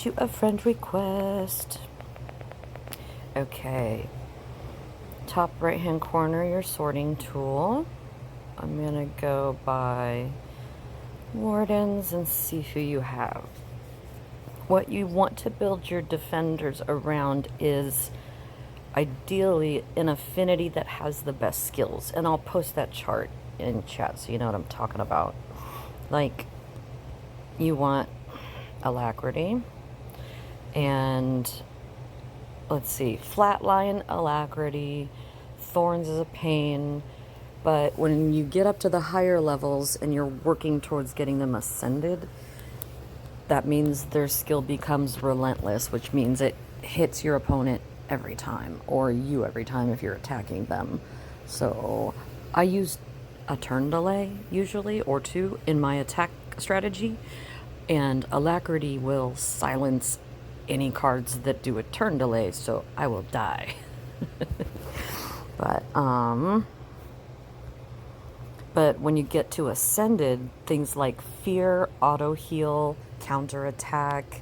sent you a friend request. Okay. Top right hand corner, your sorting tool. I'm gonna go by wardens and see who you have. What you want to build your defenders around is ideally an affinity that has the best skills. And I'll post that chart in chat so you know what I'm talking about. Like, you want alacrity and let's see, flatline, alacrity, thorns is a pain, but when you get up to the higher levels and you're working towards getting them ascended, that means their skill becomes relentless, which means it hits your opponent every time, or you every time if you're attacking them. So I use a turn delay usually, or two, in my attack strategy, and alacrity will silence any cards that do a turn delay, so I will die. But when you get to ascended, things like fear, auto heal, counter attack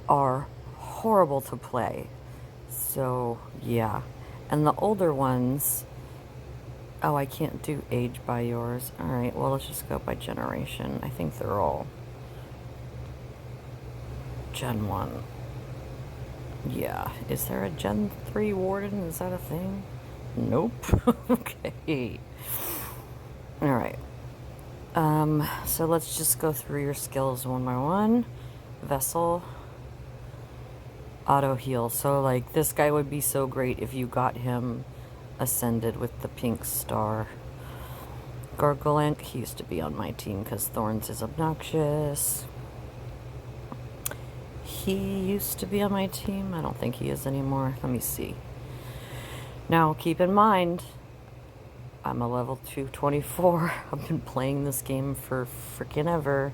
are horrible to play. So yeah, and the older ones, oh, I can't do age by yours. All right, well, let's just go by generation. I think they're all Gen 1. Yeah, is there a Gen 3 warden? Is that a thing? Nope. Okay. All right. So let's just go through your skills one by one. Vessel. Auto heal. So like this guy would be so great if you got him ascended with the pink star. Gargolank, he used to be on my team because Thorns is obnoxious. He used to be on my team. I don't think he is anymore. Let me see. Now keep in mind, I'm a level 224. I've been playing this game for freaking ever.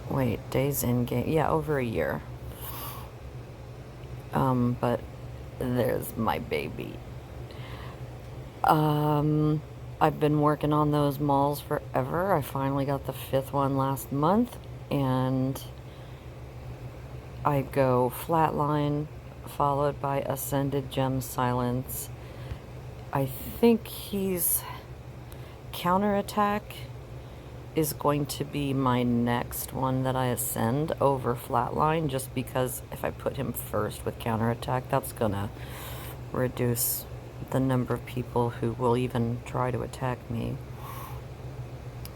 Wait, days in game. Yeah, over a year. But there's my baby. I've been working on those malls forever. I finally got the 5th one last month, and I go flatline followed by ascended gem silence. I think he's counterattack is going to be my next one that I ascend over flatline, just because if I put him first with counterattack, that's gonna reduce the number of people who will even try to attack me.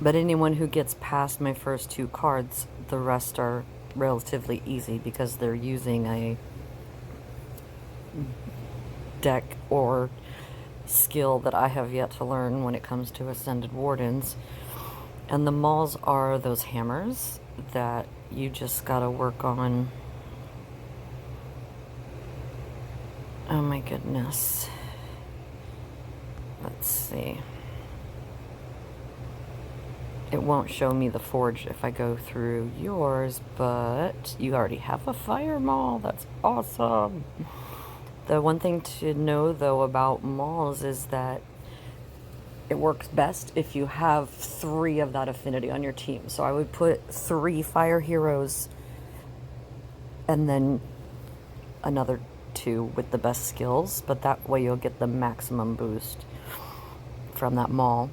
But anyone who gets past my first 2 cards, the rest are relatively easy because they're using a deck or skill that I have yet to learn when it comes to Ascended Wardens. And the mauls are those hammers that you just gotta work on. Oh my goodness. Let's see. It won't show me the forge if I go through yours, but you already have a fire maul. That's awesome. The one thing to know though about mauls is that it works best if you have 3 of that affinity on your team. So I would put 3 fire heroes and then another 2 with the best skills, but that way you'll get the maximum boost from that maul.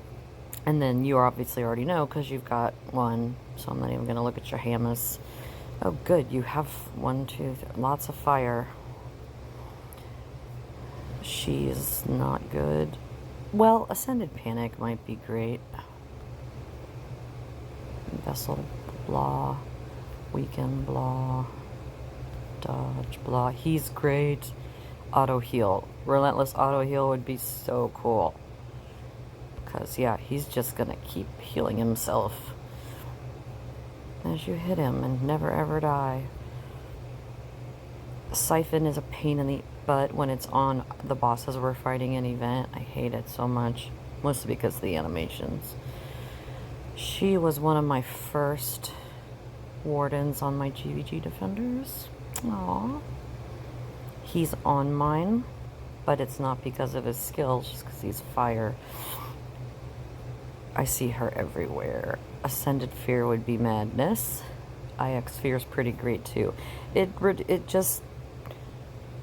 And then you obviously already know because you've got 1, so I'm not even going to look at your hammers. Oh good, you have 1, 2, lots of fire. She's not good. Well, Ascended Panic might be great. Vessel, blah. Weaken, blah. Dodge, blah. He's great. Auto heal. Relentless auto heal would be so cool. Because, yeah, he's just going to keep healing himself as you hit him and never ever die. Siphon is a pain in the butt when it's on the bosses we're fighting an event. I hate it so much, mostly because of the animations. She was one of my first wardens on my GVG defenders. Aww. He's on mine, but it's not because of his skills, just because he's fire. I see her everywhere. Ascended Fear would be madness. IX Sphere is pretty great too. It just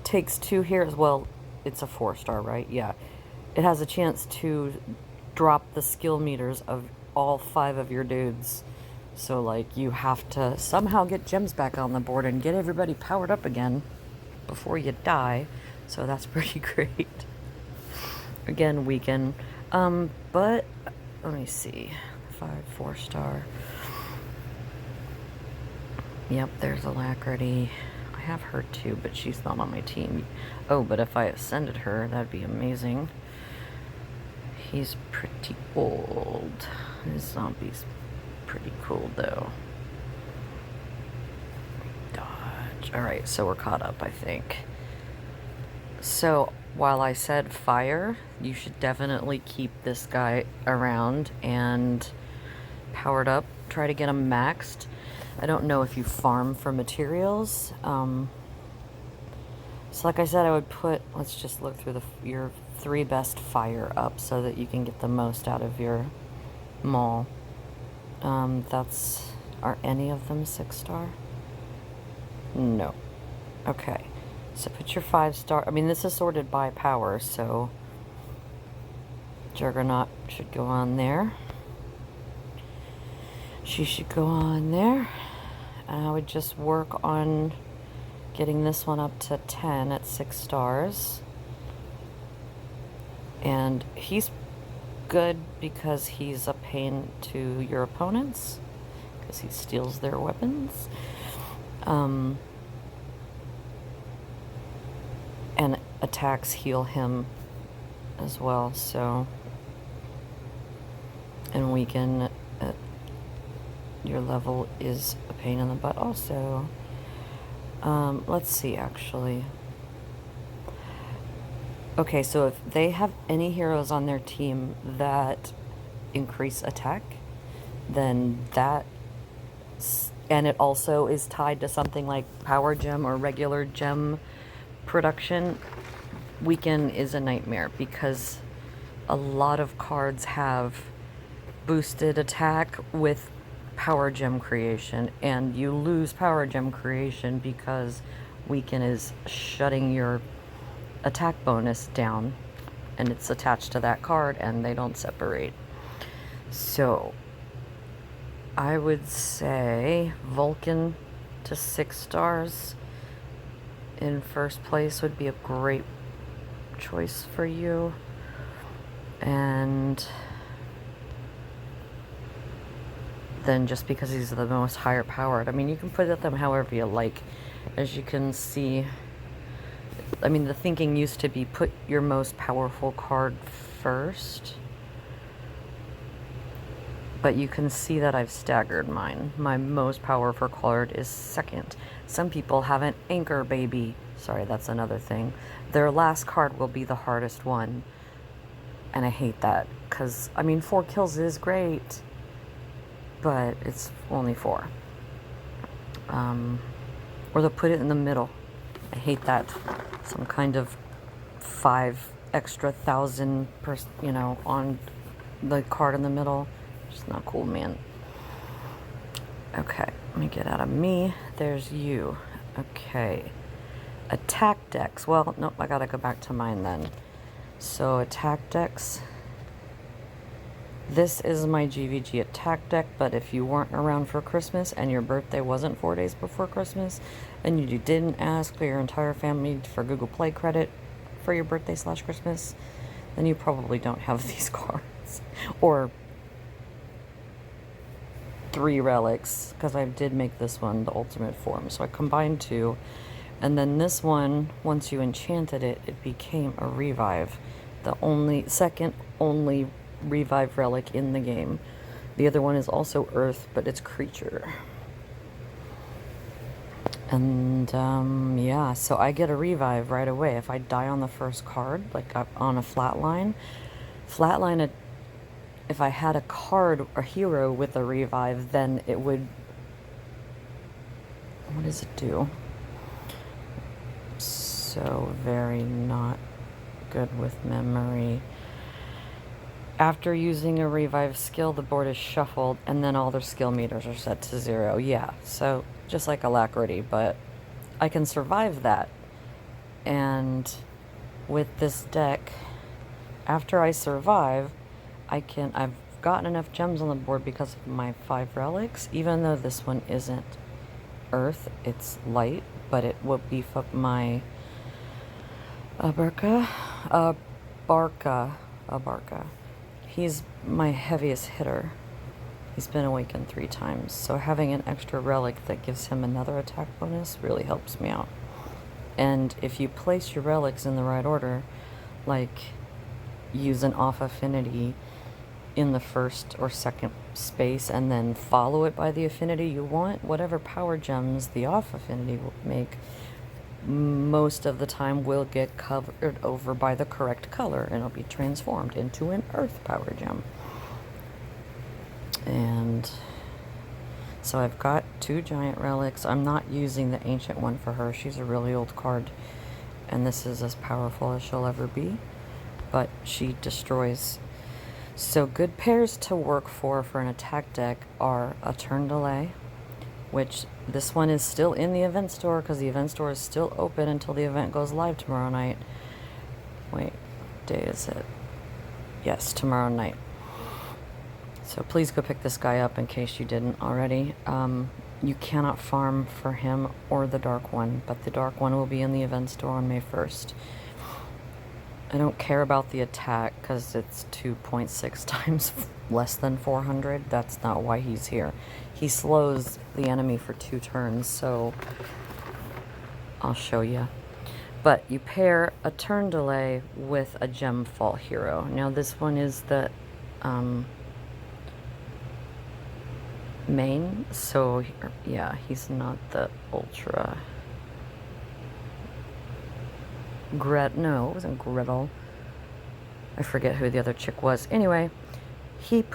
takes 2 here as well. It's a 4-star, right? Yeah. It has a chance to drop the skill meters of all 5 of your dudes. So, like, you have to somehow get gems back on the board and get everybody powered up again before you die. So that's pretty great. Again, weekend. But, let me see. 5, 4-star. Yep, there's Alacrity. I have her too, but she's not on my team. Oh, but if I ascended her, that'd be amazing. He's pretty old. His zombie's pretty cool, though. Dodge. Alright, so we're caught up, I think. So, while I said fire, you should definitely keep this guy around and powered up. Try to get him maxed. I don't know if you farm for materials. So like I said, I would put, let's just look through your 3 best fire up so that you can get the most out of your mall. Are any of them 6-star? No. Okay. So put your 5-star, I mean, this is sorted by power, so Juggernaut should go on there. She should go on there. And I would just work on getting this one up to 10 at 6 stars. And he's good because he's a pain to your opponents, because he steals their weapons. And attacks heal him as well, so. And weaken, your level is a pain in the butt also. Let's see, actually. Okay, so if they have any heroes on their team that increase attack, then and it also is tied to something like power gem or regular gem production, weaken is a nightmare, because a lot of cards have boosted attack with power gem creation, and you lose power gem creation because weaken is shutting your attack bonus down, and it's attached to that card and they don't separate. So I would say Vulcan to 6 stars in first place would be a great choice for you. And then just because he's the most higher powered, I mean, you can put them however you like. As you can see, I mean, the thinking used to be put your most powerful card first. But you can see that I've staggered mine. My most powerful card is second. Some people have an anchor baby. Sorry, that's another thing. Their last card will be the hardest one. And I hate that, because, I mean, 4 kills is great, but it's only 4. Or they'll put it in the middle. I hate that. Some kind of 5 extra thousand, on the card in the middle. Just not cool, man. Okay, let me get out of me. There's you. Okay. Attack decks. Well, nope, I gotta go back to mine then. So, attack decks. This is my GVG attack deck, but if you weren't around for Christmas and your birthday wasn't 4 days before Christmas, and you didn't ask your entire family for Google Play credit for your birthday / Christmas, then you probably don't have these cards. Or 3 relics, because I did make this one the ultimate form. So I combined 2, and then this one, once you enchanted it, it became a revive. The second only revive relic in the game. The other one is also earth, but it's creature. And yeah, so I get a revive right away if I die on the first card, like on a flatline. If I had a card or hero with a revive, then it would, what does it do? So very not good with memory. After using a revive skill, the board is shuffled, and then all their skill meters are set to 0. Yeah, so just like Alacrity, but I can survive that. And with this deck, after I survive, I've gotten enough gems on the board because of my 5 relics, even though this one isn't earth, it's light, but it will beef up my Abarca. He's my heaviest hitter. He's been awakened 3 times, so having an extra relic that gives him another attack bonus really helps me out. And if you place your relics in the right order, like use an off affinity in the first or second space and then follow it by the affinity you want, whatever power gems the off affinity will make, most of the time will get covered over by the correct color and it'll be transformed into an earth power gem. And so I've got 2 giant relics. I'm not using the ancient one for her. She's a really old card and this is as powerful as she'll ever be, but she destroys. So good pairs to work for an attack deck are a turn delay, which this one is still in the event store because the event store is still open until the event goes live tomorrow night. Wait, what day is it? Yes, tomorrow night. So please go pick this guy up in case you didn't already. You cannot farm for him or the dark one, but the dark one will be in the event store on May 1st. I don't care about the attack because it's 2.6 times less than 400. That's not why he's here. He slows the enemy for 2 turns, so I'll show you. But you pair a turn delay with a Gemfall hero. Now this one is the main, so yeah, he's not the ultra. No, it wasn't Gretel. I forget who the other chick was. Anyway, he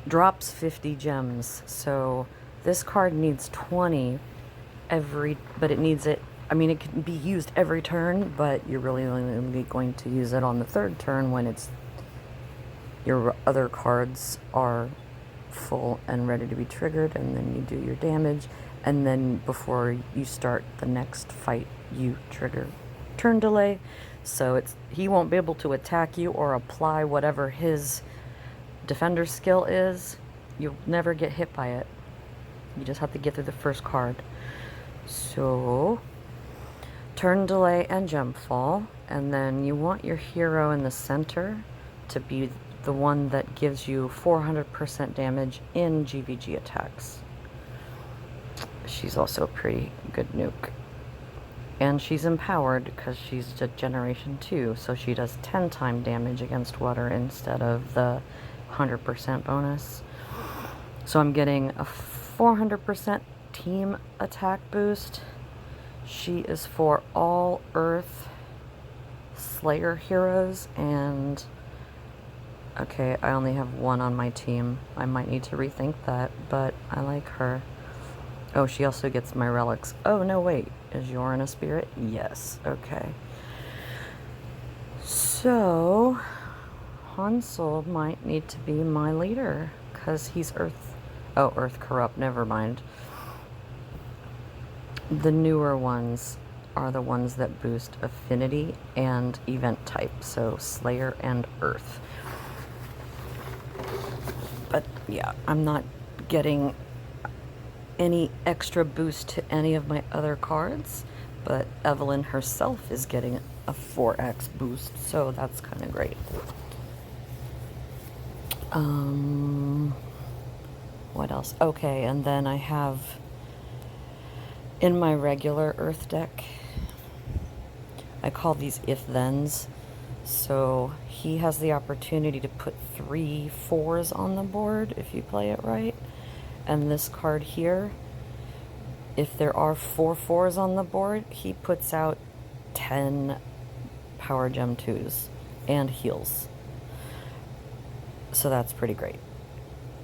drops 50 gems. So this card needs 20 but it needs it. I mean, it can be used every turn, but you're really only going to use it on the 3rd turn when your other cards are full and ready to be triggered, and then you do your damage, and then before you start the next fight, you trigger turn delay, so he won't be able to attack you or apply whatever his defender skill is. You'll never get hit by it. You just have to get through the first card. So turn delay and Gemfall, and then you want your hero in the center to be the one that gives you 400% damage in GVG attacks. She's also a pretty good nuke. And she's empowered because she's a generation 2, so she does 10 times damage against water instead of the 100% bonus. So I'm getting a 400% team attack boost. She is for all Earth Slayer heroes, and okay, I only have 1 on my team. I might need to rethink that, but I like her. Oh, she also gets my relics. Oh, no, wait. Is Yorin a spirit? Yes. Okay. So, Hansel might need to be my leader, because he's Earth... Oh, Earth Corrupt. Never mind. The newer ones are the ones that boost affinity and event type. So, Slayer and Earth. But, yeah, I'm not getting any extra boost to any of my other cards, but Evelyn herself is getting a 4x boost, so that's kind of great. What else? Okay, and then I have in my regular Earth deck, I call these if-thens. So he has the opportunity to put 3 4s on the board if you play it right. And this card here, if there are 4 4s on the board, he puts out 10 power gem 2s and heals. So that's pretty great.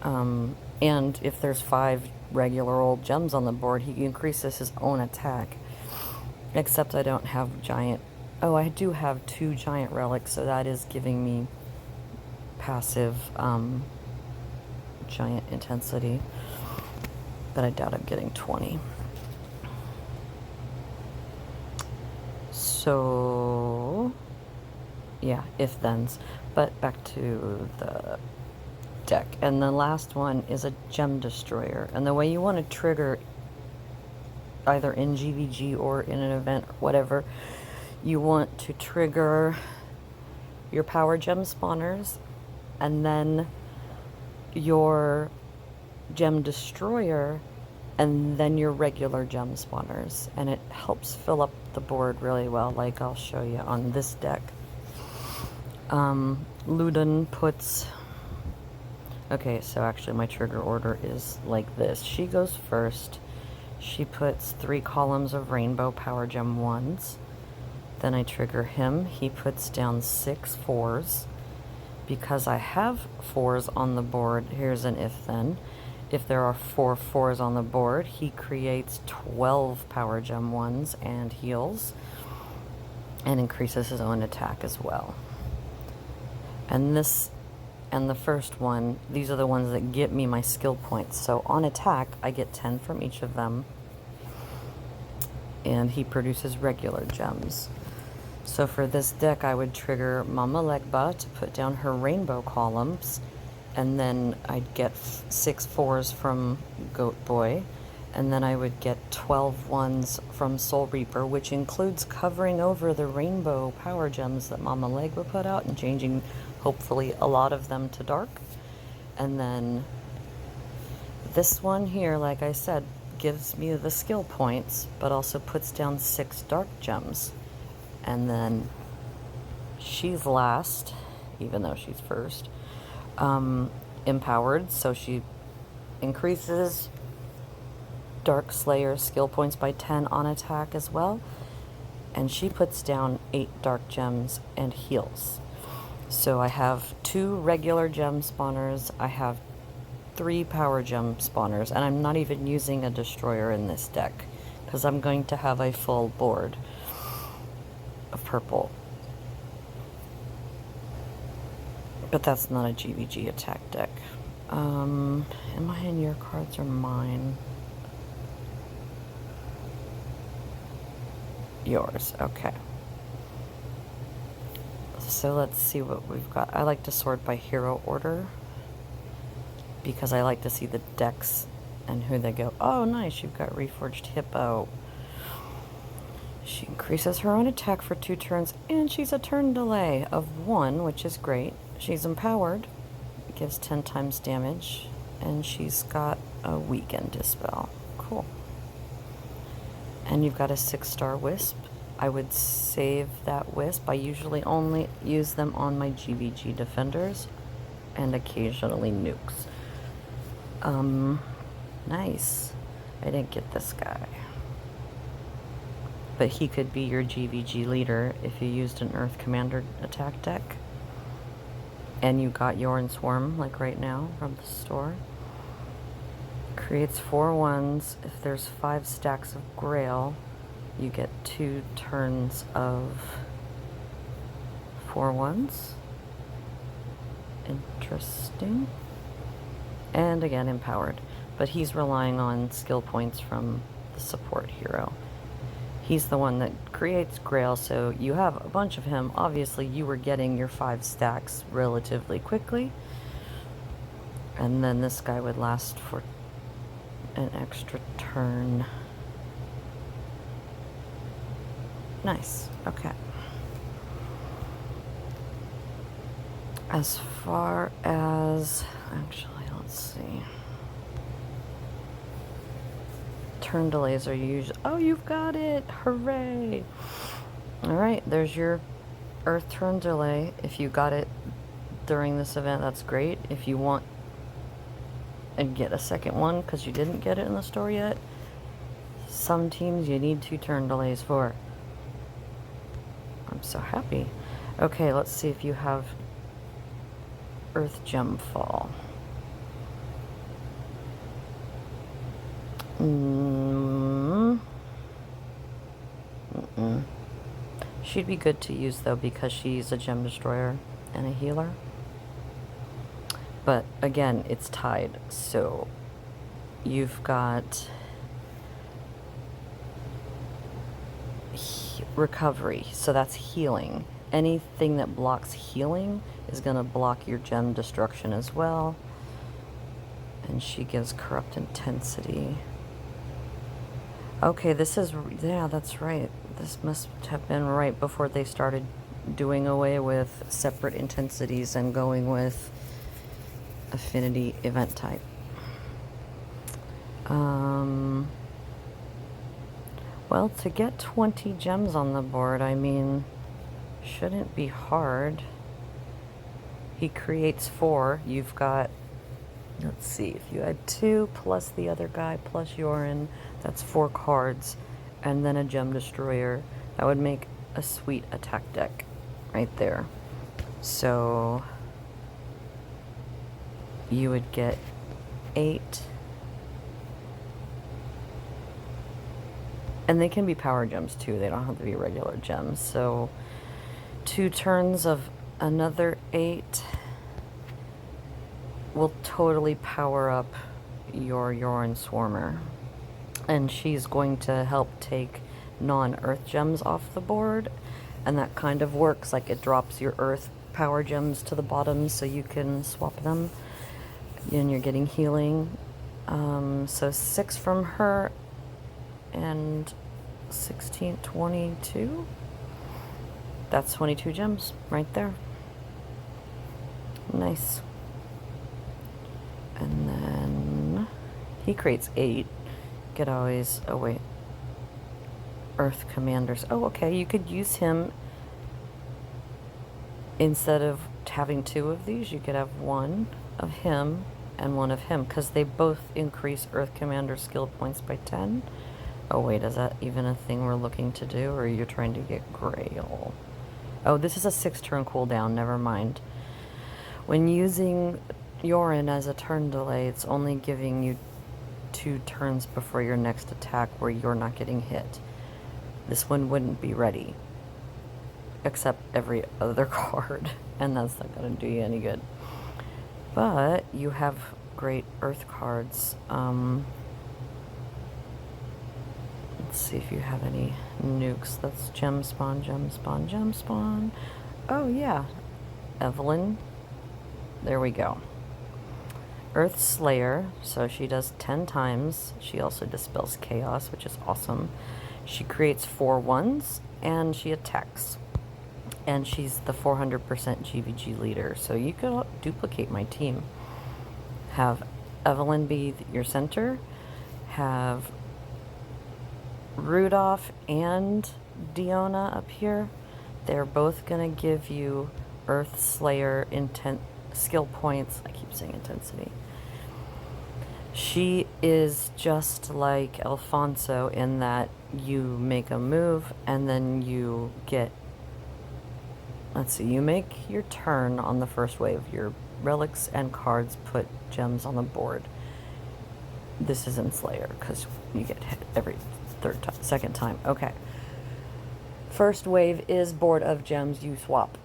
And if there's 5 regular old gems on the board, he increases his own attack. Except I don't have giant... Oh, I do have 2 giant relics, so that is giving me passive giant intensity, but I doubt I'm getting 20. So, yeah, if-thens. But back to the deck. And the last one is a gem destroyer. And the way you want to trigger, either in GVG or in an event or whatever, you want to trigger your power gem spawners and then your gem destroyer and then your regular gem spawners, and it helps fill up the board really well, like I'll show you on this deck. Ludin puts, okay, so actually my trigger order is like this. She goes first. She puts 3 columns of rainbow power gem 1s. Then I trigger him. He puts down 6 4s. Because I have 4s on the board, here's an if-then. If there are 4 4s on the board, he creates 12 power gem 1s and heals and increases his own attack as well. And this and the first one, these are the ones that get me my skill points. So on attack, I get 10 from each of them, and he produces regular gems. So for this deck, I would trigger Mama Legba to put down her rainbow columns, and then I'd get 6 4s from Goat Boy, and then I would get 12 1s from Soul Reaper, which includes covering over the rainbow power gems that Mama Legba put out and changing, hopefully, a lot of them to dark. And then this one here, like I said, gives me the skill points, but also puts down 6 dark gems. And then she's last, even though she's first. Empowered, so she increases Dark Slayer skill points by 10 on attack as well, and she puts down 8 dark gems and heals. So I have 2 regular gem spawners, I have 3 power gem spawners, and I'm not even using a destroyer in this deck because I'm going to have a full board of purple. But that's not a GVG attack deck. Am I in your cards or mine? Yours, okay. So let's see what we've got. I like to sort by hero order because I like to see the decks and who they go. Oh, nice, you've got Reforged Hippo. She increases her own attack for 2 turns, and she's a turn delay of 1, which is great. She's empowered, gives 10 times damage, and she's got a weaken dispel. Cool. And you've got a 6-star wisp. I would save that wisp. I usually only use them on my GVG defenders and occasionally nukes. Nice. I didn't get this guy. But he could be your GVG leader if you used an Earth Commander attack deck. And you got Yorn Swarm, like right now, from the store. Creates 4 1s. If there's 5 stacks of Grail, you get 2 turns of 4 1s. Interesting. And again, empowered. But he's relying on skill points from the support hero. He's the one that creates Grail, so you have a bunch of him. Obviously, you were getting your 5 stacks relatively quickly. And then this guy would last for an extra turn. Nice, okay. As far as, actually, let's see. Turn delays are usually, oh, you've got it, hooray. All right, there's your Earth turn delay. If you got it during this event, that's great. If you want and get a second one because you didn't get it in the store yet, some teams you need 2 turn delays for. I'm so happy. Okay, let's see if you have Earth Gem Fall. She'd be good to use though because she's a gem destroyer and a healer. But again, it's tied. So you've got recovery, so that's healing. Anything that blocks healing is going to block your gem destruction as well. And she gives corrupt intensity. Okay, this is, yeah, that's right. This must have been right before they started doing away with separate intensities and going with affinity event type. Well, to get 20 gems on the board, I mean, shouldn't be hard. He creates 4. You've got, let's see, if you had 2 plus the other guy plus Yorin, that's 4 cards, and then a gem destroyer. That would make a sweet attack deck right there. So you would get 8. And they can be power gems too. They don't have to be regular gems. So 2 turns of another 8 will totally power up your Yorin Swarmer. And she's going to help take non-earth gems off the board. And that kind of works, like it drops your earth power gems to the bottom so you can swap them. And you're getting healing. So 6 from her and 16, 22. That's 22 gems right there. Nice. And then he creates 8. Could always, oh wait, Earth Commanders. Oh, okay, you could use him instead of having 2 of these. You could have 1 of him and 1 of him, because they both increase Earth Commander skill points by 10. Oh wait, is that even a thing we're looking to do, or are you trying to get Grail? Oh, this is a 6-turn cooldown, never mind. When using Yorin as a turn delay, it's only giving you 2 turns before your next attack where you're not getting hit. This one wouldn't be ready, except every other card, and that's not going to do you any good. But you have great Earth cards. Let's see if you have any nukes. That's gem spawn, gem spawn, gem spawn. Oh yeah, Evelyn. There we go. Earth Slayer, so she does 10 times. She also dispels chaos, which is awesome. She creates 4 1s, and she attacks. And she's the 400% GVG leader, so you could duplicate my team. Have Evelyn be your center, have Rudolph and Diona up here. They're both gonna give you Earth Slayer skill points. I keep saying intensity. She is just like Alfonso in that you make a move and then you get, let's see, you make your turn on the first wave. Your relics and cards put gems on the board. This is in Slayer because you get hit every second time. Okay. First wave is board of gems, you swap.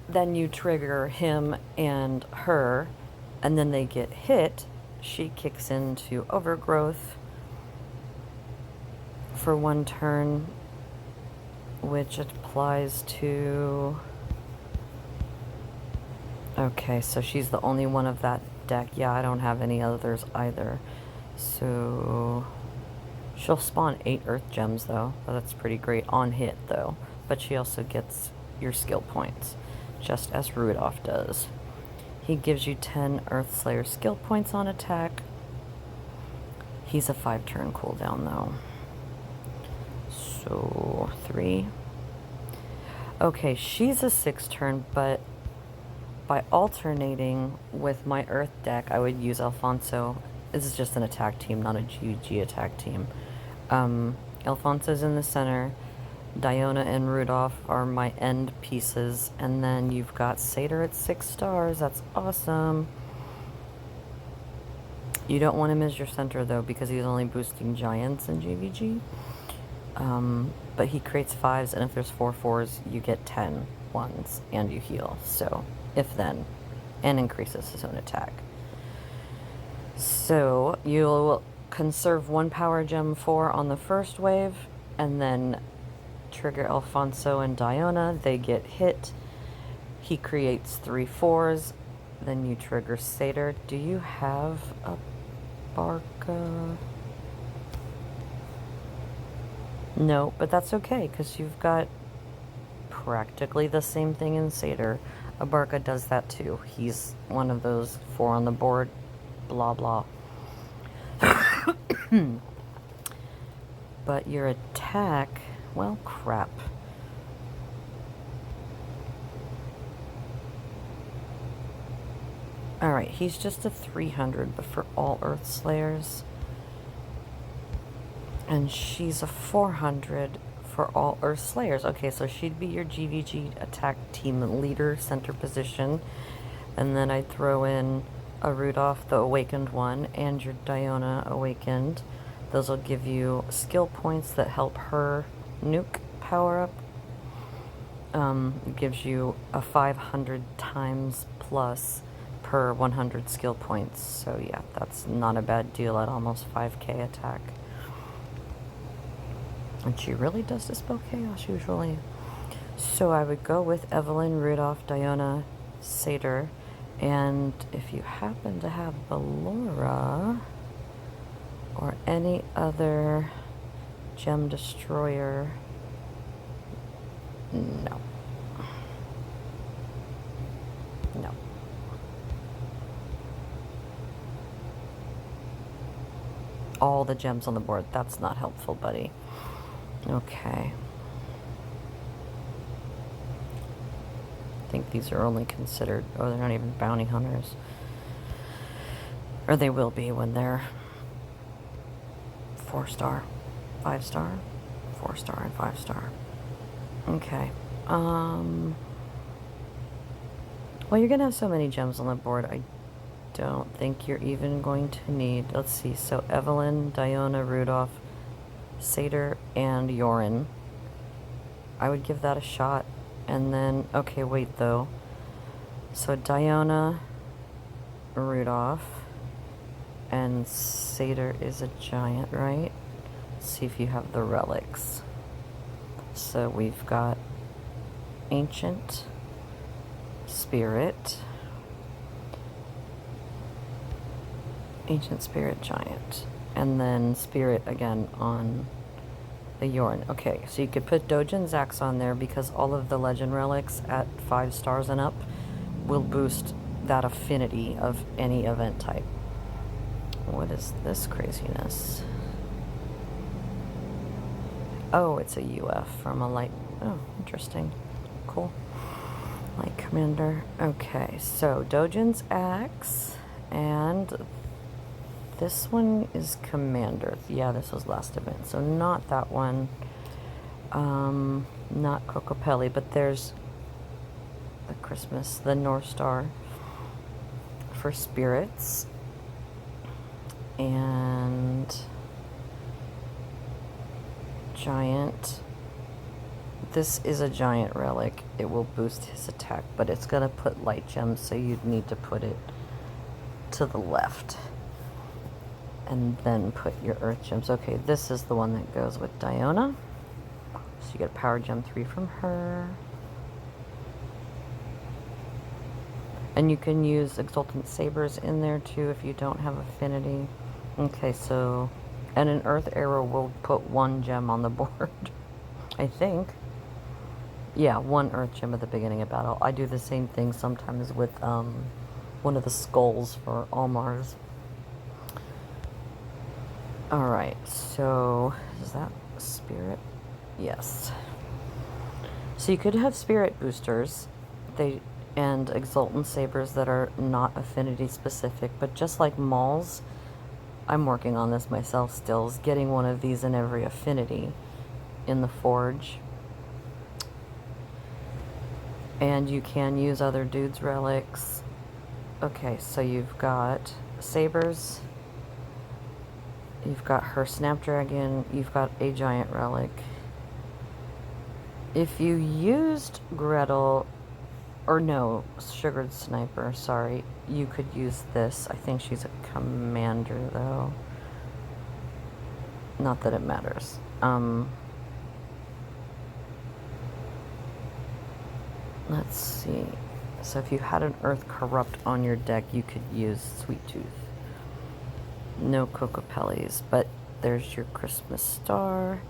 Then you trigger him and her, and then they get hit. She kicks into Overgrowth for 1 turn, which applies to... Okay, so she's the only one of that deck. Yeah, I don't have any others either. So she'll spawn 8 Earth Gems, though. That's pretty great on hit, though. But she also gets your skill points, just as Rudolph does. He gives you 10 Earth Slayer skill points on attack. He's a 5-turn cooldown, though. So 3. Okay, she's a 6-turn, but by alternating with my Earth deck, I would use Alfonso. This is just an attack team, not a GG attack team. Alfonso's in the center. Diona and Rudolph are my end pieces. And then you've got Satyr at 6 stars. That's awesome. You don't want him as your center, though, because he's only boosting giants in GVG. But he creates 5s, and if there's 4 4s, you get 10 1s, and you heal. So, if then. and increases his own attack. So you'll conserve 1 power gem 4 on the first wave, and then trigger Alfonso and Diona. They get hit. He creates 3 4s. Then you trigger Satyr. Do you have a Barca? No, but that's okay, because you've got practically the same thing in Satyr. Abarca does that too. He's one of those 4 on the board, blah blah. But your attack, well, crap. Alright, he's just a 300, but for all Earth Slayers. And she's a 400 for all Earth Slayers. Okay, so she'd be your GVG attack team leader, center position. And then I'd throw in a Rudolph, the awakened one, and your Diona awakened. Those will give you skill points that help her nuke power up. It gives you a 500 times plus per 100 skill points. So yeah, that's not a bad deal at almost 5k attack. And she really does dispel chaos usually. So I would go with Evelyn, Rudolph, Diona, Satyr, and if you happen to have Ballora or any other gem destroyer, no. No. All the gems on the board, that's not helpful, buddy. Okay. I think these are only considered, oh, they're not even bounty hunters. Or they will be when they're 4-star, 5-star, 4-star, and 5-star. Okay. Well, you're gonna have so many gems on the board, I don't think you're even going to need, let's see, so Evelyn, Diona, Rudolph, Satyr, and Yorin. I would give that a shot. And then, okay, wait though. So Diona, Rudolph, and Satyr is a giant, right? Let's see if you have the relics. So we've got Ancient, Spirit, Ancient, Spirit, Giant, and then Spirit again on the Yorn. Okay, so you could put Dojin Zax on there because all of the legend relics at 5 stars and up will boost that affinity of any event type. What is this craziness? Oh, it's a UF from a light. Oh, interesting. Cool. Light Commander. Okay, so Dojin's Axe, and this one is Commander. Yeah, this was last event, so not that one. Not Cocopelli, but there's the Christmas, the North Star for spirits. And giant. This is a giant relic. It will boost his attack, but it's gonna put light gems, so you'd need to put it to the left. And then put your earth gems. Okay, this is the one that goes with Diona. So you get power gem 3 from her. And you can use Exultant Sabers in there too if you don't have affinity. Okay, so, and an earth arrow will put 1 gem on the board, I think. Yeah, 1 earth gem at the beginning of battle. I do the same thing sometimes with one of the skulls for Almar's. Alright, so is that Spirit? Yes. So you could have Spirit boosters and Exultant Sabers that are not affinity specific, but just like Mauls, I'm working on this myself still, is getting one of these in every affinity in the Forge. And you can use other dudes' relics. Okay, so you've got Sabers, you've got her Snapdragon, you've got a giant relic. If you used Gretel, Or no, Sugared Sniper, sorry. You could use this. I think she's a commander, though. Not that it matters. Let's see. So if you had an Earth Corrupt on your deck, you could use Sweet Tooth. No Cocopellis, but there's your Christmas Star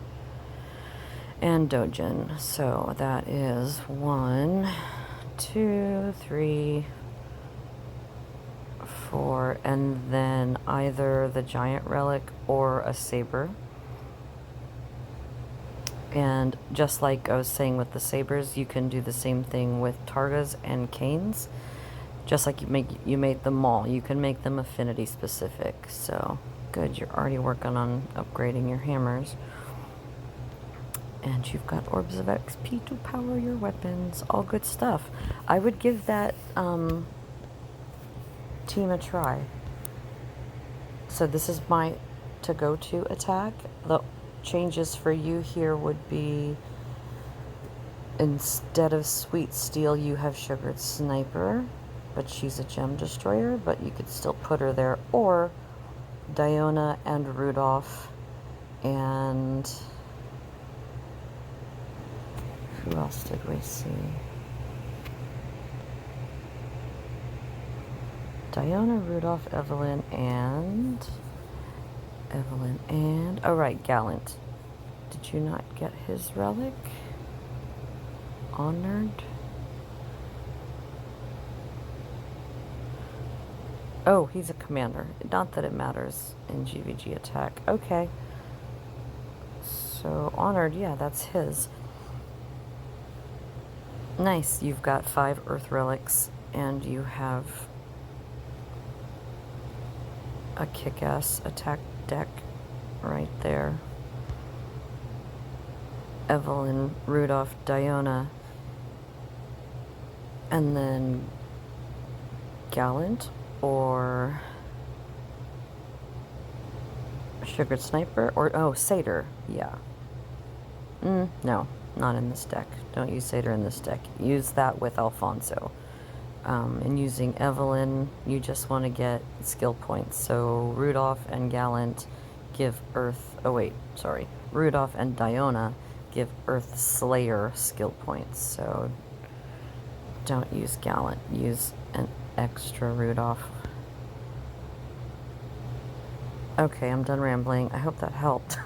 and Dojin. So that is 1, 2, 3, 4, and then either the Giant Relic or a Saber. And just like I was saying with the sabers, you can do the same thing with Targas and Canes. Just like you made them all, you can make them affinity specific. So good, you're already working on upgrading your hammers. And you've got Orbs of XP to power your weapons. All good stuff. I would give that team a try. So this is my to-go-to attack. The changes for you here would be, instead of Sweet Steel, you have Sugared Sniper, but she's a gem destroyer, but you could still put her there. Or Diona and Rudolph, and who else did we see? Diona, Rudolph, Evelyn, and oh right, Gallant. Did you not get his relic? Honored? Oh, he's a commander. Not that it matters in GVG attack. Okay. So, Honored, yeah, that's his. Nice. You've got 5 Earth Relics, and you have a kick-ass attack deck right there. Evelyn, Rudolph, Diona, and then Gallant or Sugared Sniper, or oh, Satyr, yeah. No, not in this deck. Don't use Satyr in this deck. Use that with Alfonso. And using Evelyn, you just want to get skill points. So Rudolph and Gallant give Earth, oh wait, sorry. Rudolph and Diona give Earth Slayer skill points. So don't use Gallant, use an extra Rudolph. Okay, I'm done rambling. I hope that helped.